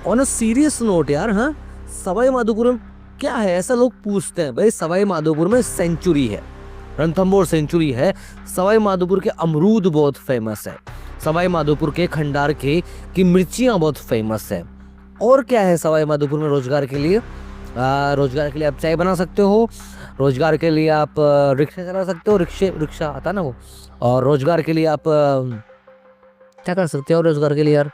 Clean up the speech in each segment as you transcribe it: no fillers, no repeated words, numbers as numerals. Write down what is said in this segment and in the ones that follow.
On a serious note यार, हाँ, सवाई माधोपुर में क्या है ऐसा लोग पूछते हैं। भाई सवाई माधोपुर में सेंचुरी है, रणथंभौर सेंचुरी है। सवाई माधोपुर के अमरूद बहुत फेमस है। सवाई माधोपुर के खंडार के की मिर्चियाँ बहुत फेमस है। और क्या है सवाई माधोपुर में रोजगार के लिए? रोजगार के लिए आप चाय बना सकते हो, रोजगार के लिए आप रिक्शा चला सकते हो, रिक्शा आता ना वो। और रोजगार के लिए आप क्या कर सकते हो रोजगार के लिए यार?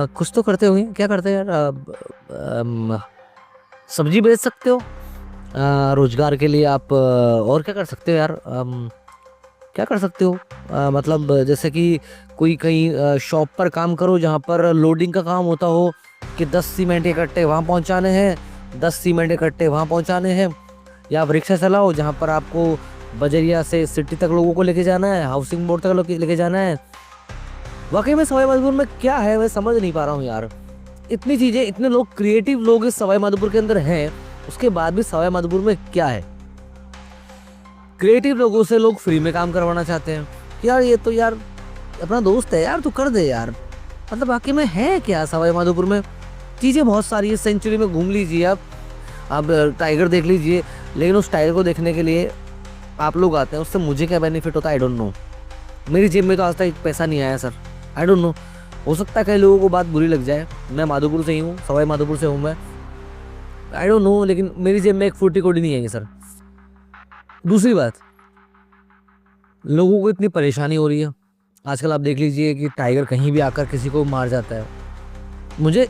कुछ तो करते होंगे, क्या करते हैं यार? सब्जी बेच सकते हो। रोजगार के लिए आप और क्या कर सकते हो यार? क्या कर सकते हो? मतलब जैसे कि कोई कहीं शॉप पर काम करो जहाँ पर लोडिंग का काम होता हो, कि 10 सीमेंट के कट्टे वहाँ पहुँचाने हैं, 10 सीमेंट के कट्टे वहाँ पहुँचाने हैं। या आप रिक्शा चलाओ जहाँ पर आपको बजरिया से सिटी तक लोगों को लेके जाना है, हाउसिंग बोर्ड तक लेके जाना है। वाकई में सवाई माधोपुर में क्या है मैं समझ नहीं पा रहा हूँ यार। इतनी चीजें, इतने लोग, क्रिएटिव लोग इस सवाई माधोपुर के अंदर हैं, उसके बाद भी सवाई माधोपुर में क्या है? क्रिएटिव लोगों से लोग फ्री में काम करवाना चाहते हैं कि यार ये तो यार अपना दोस्त है यार, तू कर दे यार। मतलब वाकई में है क्या सवाई माधोपुर में? चीजें बहुत सारी है। सेंचुरी में घूम लीजिए आप टाइगर देख लीजिए, लेकिन उस टाइगर को देखने के लिए आप लोग आते हैं, उससे मुझे क्या बेनिफिट होता है आई डोंट नो। मेरी जेब में तो आज तक पैसा नहीं आया सर, आई डोंट नो। हो सकता है कई लोगों को बात बुरी लग जाए, मैं माधोपुर से ही हूँ, सवाई माधोपुर से हूँ मैं, आई डोंट नो, लेकिन मेरी जेब में एक फूटी कोड़ी नहीं आएगी सर। दूसरी बात, लोगों को इतनी परेशानी हो रही है आजकल, आप देख लीजिए कि टाइगर कहीं भी आकर किसी को मार जाता है। मुझे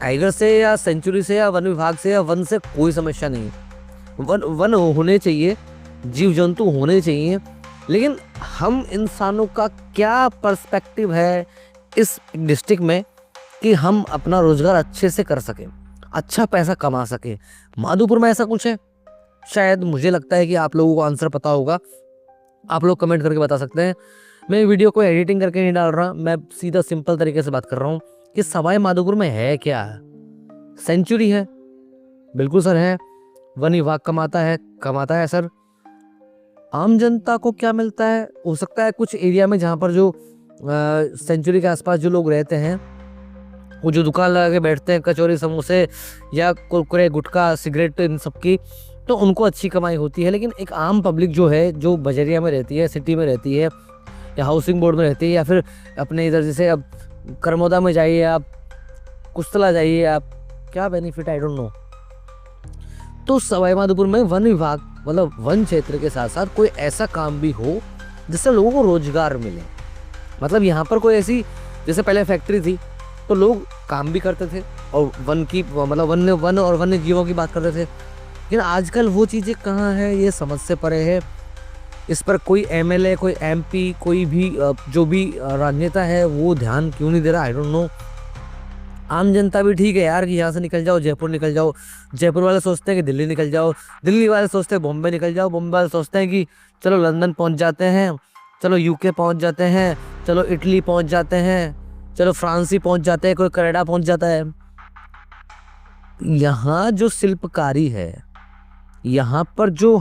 टाइगर से या सेंचुरी से या वन विभाग से या वन से कोई समस्या नहीं है। वन वन होने चाहिए, जीव जंतु होने चाहिए, लेकिन हम इंसानों का क्या पर्सपेक्टिव है इस डिस्ट्रिक्ट में कि हम अपना रोजगार अच्छे से कर सकें, अच्छा पैसा कमा सकें? माधोपुर में ऐसा कुछ है? शायद मुझे लगता है कि आप लोगों को आंसर पता होगा, आप लोग कमेंट करके बता सकते हैं। मैं वीडियो को एडिटिंग करके नहीं डाल रहा, मैं सीधा सिंपल तरीके से बात कर रहा हूँ कि सवाई माधोपुर में है क्या? सेंचुरी है, बिल्कुल सर है। वन विभाग कमाता है सर। आम जनता को क्या मिलता है? हो सकता है कुछ एरिया में जहाँ पर जो सेंचुरी के आसपास जो लोग रहते हैं, वो जो दुकान लगा के बैठते हैं कचौरी समोसे या कुरकुरे गुटखा सिगरेट इन सब की, तो उनको अच्छी कमाई होती है। लेकिन एक आम पब्लिक जो है, जो बजरिया में रहती है, सिटी में रहती है, या हाउसिंग बोर्ड में रहती है, या फिर अपने इधर जैसे अब करमोदा में जाइए आप, कुस्तला जाइए आप, क्या बेनिफिट आई डोंट नो। तो सवाई माधोपुर में वन विभाग, मतलब वन क्षेत्र के साथ साथ कोई ऐसा काम भी हो जिससे लोगों को रोजगार मिले। मतलब यहाँ पर कोई ऐसी, जैसे पहले फैक्ट्री थी तो लोग काम भी करते थे और वन की, मतलब वन और वन्य जीवों की बात करते थे, लेकिन आजकल वो चीज़ें कहाँ है, ये समझ से परे है। इस पर कोई एमएलए, कोई एमपी, कोई भी जो भी राजनेता है वो ध्यान क्यों नहीं दे रहा, आई डोंट नो। आम जनता भी ठीक है यार कि यहाँ से निकल जाओ, जयपुर निकल जाओ, जयपुर वाले सोचते हैं कि दिल्ली निकल जाओ, दिल्ली वाले सोचते हैं बॉम्बे निकल जाओ, बॉम्बे वाले सोचते हैं कि चलो लंदन पहुँच जाते हैं, चलो यूके पहुँच जाते हैं, चलो इटली पहुँच जाते हैं, चलो फ्रांस ही पहुँच जाते हैं, कोई कनाडा पहुँच जाता है। यहाँ जो शिल्पकारी है, यहाँ पर जो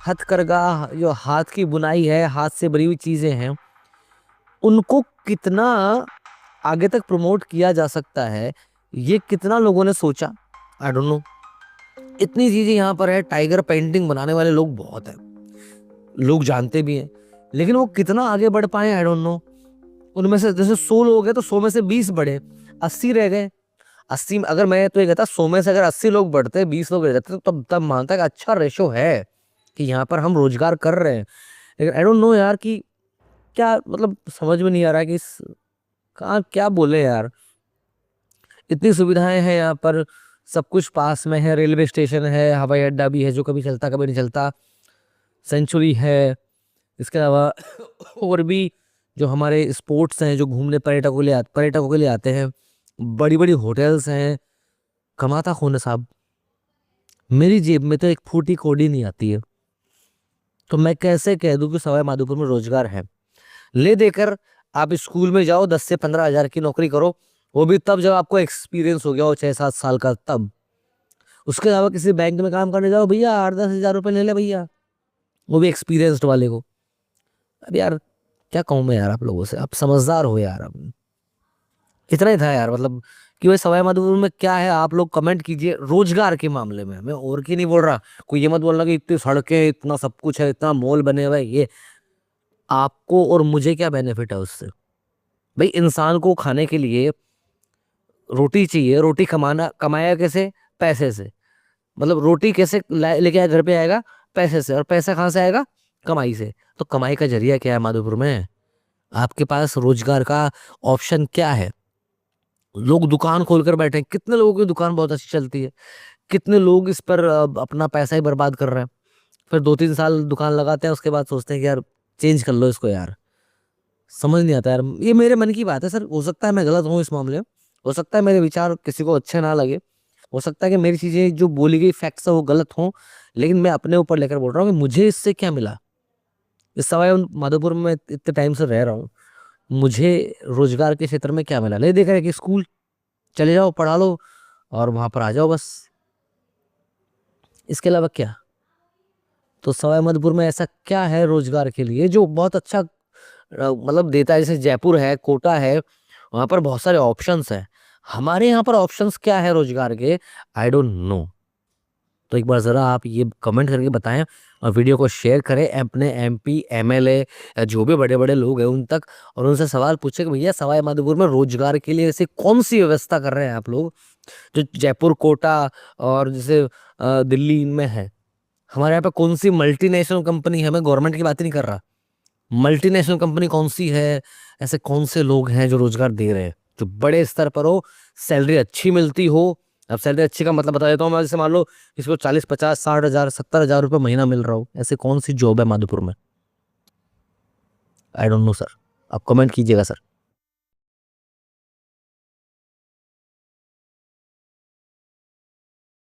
हथकरघा, जो हाथ की बुनाई है, हाथ से बनी हुई चीज़ें हैं, उनको कितना आगे तक प्रमोट किया जा सकता है, ये कितना लोगों ने सोचा, आई डोंट नो। इतनी चीजें यहाँ पर है, टाइगर पेंटिंग बनाने वाले लोग बहुत हैं, लोग जानते भी हैं, लेकिन वो कितना आगे बढ़ पाए आई डोंट नो। उनमें से जैसे 100 लोग हैं तो 100 में से 20 बढ़े, 80 रह गए। 80 में अगर मैं तो ये कहता 100 में से अगर 80 लोग बढ़ते, 20 लोग रह जाते, तो तब मानता है कि अच्छा रेशो है कि यहाँ पर हम रोजगार कर रहे हैं। लेकिन आई डोंट नो यार कि क्या, मतलब समझ में नहीं आ रहा कि इस कहाँ क्या बोले यार। इतनी सुविधाएं हैं यहाँ पर, सब कुछ पास में है, रेलवे स्टेशन है, हवाई अड्डा भी है जो कभी चलता कभी नहीं चलता, सेंचुरी है। इसके अलावा और भी जो हमारे स्पोर्ट्स हैं, जो घूमने पर्यटकों के लिए आते हैं, बड़ी बड़ी होटल्स हैं। कमाता कौन है साहब? मेरी जेब में तो एक फूटी कौड़ी नहीं आती है, तो मैं कैसे कह दूं कि सवाई माधोपुर में रोजगार है? ले देकर आप स्कूल में जाओ, 10 से 15 हजार की नौकरी करो, वो भी तब जब आपको एक्सपीरियंस हो गया हो 6-7 साल का, तब। उसके अलावा किसी बैंक में काम करने जाओ, भैया 8-10 हजार रुपये ले ले भैया, वो भी एक्सपीरियंस्ड वाले को। अब यार क्या कहूँ मैं यार आप लोगों से, आप समझदार हो यार। अब इतना ही था यार, मतलब कि भाई सवाई माधोपुर में क्या है, आप लोग कमेंट कीजिए रोजगार के मामले में। मैं और की नहीं बोल रहा, कोई ये मत बोलना कि इतनी सड़कें, इतना सब कुछ है, इतना मॉल बने हुए हैं, ये आपको और मुझे क्या बेनिफिट है उससे? भाई इंसान को खाने के लिए रोटी चाहिए, रोटी कमाना, कमाया कैसे? पैसे से। मतलब रोटी कैसे लेके आया घर पे आएगा? पैसे से। और पैसा कहाँ से आएगा? कमाई से। तो कमाई का जरिया क्या है माधोपुर में? आपके पास रोजगार का ऑप्शन क्या है? लोग दुकान खोलकर बैठे हैं, कितने लोगों की दुकान बहुत अच्छी चलती है, कितने लोग इस पर अपना पैसा ही बर्बाद कर रहे हैं। फिर 2-3 साल दुकान लगाते हैं, उसके बाद सोचते हैं कि यार चेंज कर लो इसको यार। समझ नहीं आता यार, ये मेरे मन की बात है सर, हो सकता है मैं गलत हूँ इस मामले में, हो सकता है मेरे विचार किसी को अच्छे ना लगे, हो सकता है कि मेरी चीजें जो बोली गई फैक्ट्स है वो गलत हों, लेकिन मैं अपने ऊपर लेकर बोल रहा हूँ कि मुझे इससे क्या मिला। इस सवाई माधोपुर में मैं इतने टाइम से रह रहा हूँ, मुझे रोजगार के क्षेत्र में क्या मिला? नहीं देख रहे कि स्कूल चले जाओ, पढ़ा लो और वहां पर आ जाओ बस, इसके अलावा क्या? तो सवाई माधोपुर में ऐसा क्या है रोजगार के लिए जो बहुत अच्छा मतलब देता है? जैसे जयपुर है, कोटा है, वहां पर बहुत सारे ऑप्शंस हैं। हमारे यहाँ पर ऑप्शंस क्या है रोजगार के? I don't know. तो एक बार जरा आप ये कमेंट करके बताएं और वीडियो को शेयर करें अपने एमपी, एमएलए या जो भी बड़े बड़े लोग हैं उन तक, और उनसे सवाल पूछे कि भैया सवाई माधोपुर में रोजगार के लिए ऐसी कौन सी व्यवस्था कर रहे हैं आप लोग जो जयपुर, कोटा और जैसे दिल्ली इनमें है? हमारे यहाँ पे कौन सी मल्टीनेशनल कंपनी है? मैं गवर्नमेंट की बात ही नहीं कर रहा, मल्टीनेशनल कंपनी कौन सी है? ऐसे कौन से लोग हैं जो रोजगार दे रहे हैं, जो बड़े स्तर पर हो, सैलरी अच्छी मिलती हो? अब सैलरी अच्छी का मतलब बता देता हूँ मैं, जैसे मान लो इसको 40, 50, 60 हजार, 70 हजार रुपये महीना मिल रहा हो, ऐसे कौन सी जॉब है माधोपुर में? आई डोंट नो सर, आप कमेंट कीजिएगा सर।